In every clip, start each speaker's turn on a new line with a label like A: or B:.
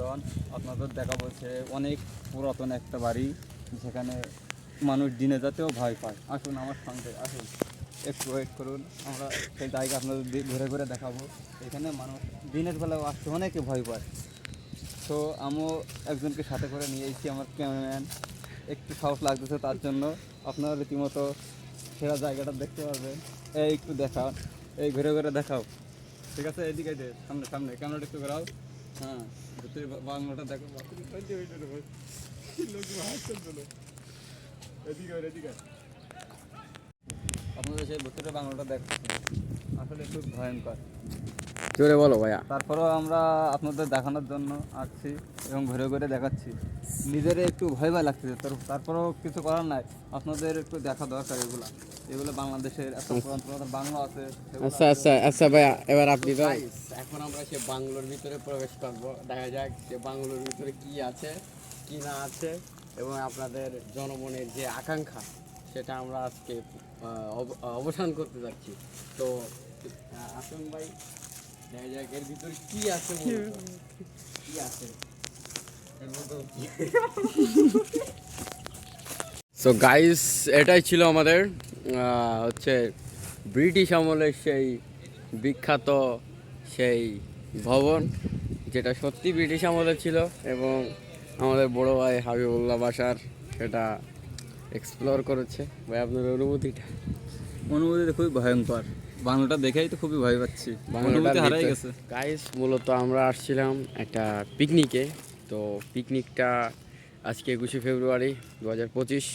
A: বন্ধুগণ, আপনাদের দেখা বলছে অনেক পুরাতন একটা বাড়ি, যেখানে মানুষ দিনে যেতেও ভয় পায়। আসুন আমার সঙ্গে, আসুন একটু ওয়েট করুন, আমরা সেই জায়গা আপনাদের ঘুরে ঘুরে দেখাবো। এখানে মানুষ দিনের বেলাও আসতে অনেকে ভয় পায়। তো আমিও একজনকে সাথে করে নিয়ে এসেছি, আমার ক্যামেরাম্যান। একটু সাহস লাগতেছে, তার জন্য আপনারা রীতিমতো সেরা জায়গাটা দেখতে পারবেন। এই একটু দেখাও, এই ঘুরে ঘুরে দেখাও, ঠিক আছে? এদিকে দে, সামনে সামনে ক্যামেরাটা একটু ঘোরাও। হ্যাঁ, ভিতরে বাংলাটা দেখো। এদিকে আপনাদের সেই ভিতরে বাংলাটা দেখো, আসলে খুব ভয়ঙ্কর।
B: জোরে বলো ভাইয়া।
A: তারপরেও আমরা আপনাদের দেখানোর জন্য আসছি এবং ঘুরে ঘুরে দেখাচ্ছি। নিজের একটু ভয় ভয় লাগতেছে, তারপরেও কিছু করার নাই, আপনাদের একটু দেখা দরকার। এগুলো বাংলাদেশের এত পুরাতন পুরাতন বাংলো আছে।
B: আচ্ছা আচ্ছা আচ্ছা ভাইয়া, এবার আপনি তো
C: এখন আমরা সে বাংলোর ভিতরে প্রবেশ করব। দেখা যাক সে বাংলোর ভিতরে কি আছে কি না আছে, এবং আপনাদের জনমনের যে আকাঙ্ক্ষা সেটা আমরা আজকে অবসান করতে যাচ্ছি। তো আসুন ভাই, দেখা যাক এর ভিতরে কি আছে, কি আছে এর মধ্যে।
B: সো গাইস, এটাই ছিল আমাদের হচ্ছে ব্রিটিশ আমলের সেই বিখ্যাত সেই ভবন, যেটা সত্যি ব্রিটিশ আমলের ছিল, এবং আমাদের বড় ভাই হাবিবুল্লাহ বাশার সেটা এক্সপ্লোর করেছে। ভাই আপনার অনুভূতিটা?
A: অনুভূতি খুবই ভয়ঙ্কর, বাংলাটা দেখেই তো খুবই ভয় পাচ্ছি, অনুভূতি হারাই গেছে।
B: গাইস, মূলত আমরা আসছিলাম একটা পিকনিকে। তো পিকনিকটা আজকে 21শে ফেব্রুয়ারি 2025।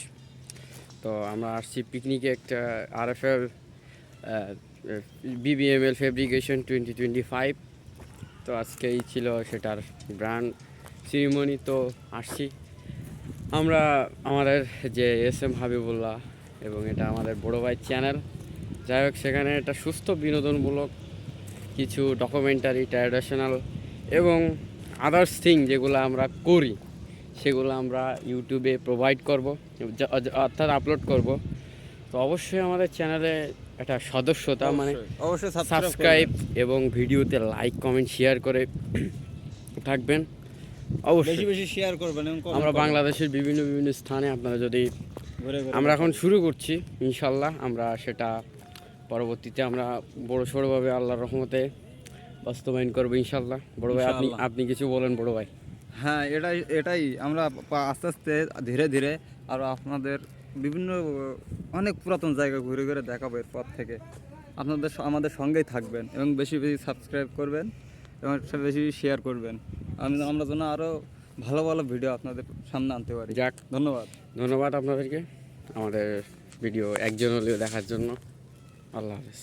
B: তো আমরা আসছি পিকনিকে একটা RFL BBML ফেব্রিকেশন 2025। তো আজকেই ছিল সেটার ব্র্যান্ড সিরিমনি। তো আসছি আমরা আমাদের যে SM হাবিবুল্লাহ, এবং এটা আমাদের বড় ভাই চ্যানেল। যাই হোক, সেখানে একটা সুস্থ বিনোদনমূলক কিছু ডকুমেন্টারি, ট্র্যাডিশনাল এবং আদার্স থিং যেগুলো আমরা করি, সেগুলো আমরা ইউটিউবে প্রোভাইড করব, অর্থাৎ আপলোড করব। তো অবশ্যই আমাদের চ্যানেলে একটা সদস্যতা, মানে
A: অবশ্যই
B: সাবস্ক্রাইব এবং ভিডিওতে লাইক কমেন্ট শেয়ার করে থাকবেন। অবশ্যই
A: বেশি বেশি শেয়ার করবেন।
B: আমরা বাংলাদেশের বিভিন্ন বিভিন্ন স্থানে আপনারা যদি, আমরা এখন শুরু করছি, ইনশাল্লাহ আমরা সেটা পরবর্তীতে আমরা বড় সড়োভাবে আল্লাহর রহমতে বাস্তবায়ন করবো ইনশাল্লাহ। বড় ভাই, আপনি কিছু বলেন বড় ভাই।
A: হ্যাঁ, এটাই আমরা আস্তে আস্তে ধীরে ধীরে আরও আপনাদের বিভিন্ন অনেক পুরাতন জায়গা ঘুরে ঘুরে দেখাবো। এরপর থেকে আপনাদের আমাদের সঙ্গেই থাকবেন এবং বেশি বেশি সাবস্ক্রাইব করবেন এবং বেশি শেয়ার করবেন। আমরা যেন আরও ভালো ভালো ভিডিও আপনাদের সামনে আনতে পারি।
B: যাক,
A: ধন্যবাদ
B: আপনাদেরকে আমাদের ভিডিও একজন হলেও দেখার জন্য। আল্লাহ হাফেজ।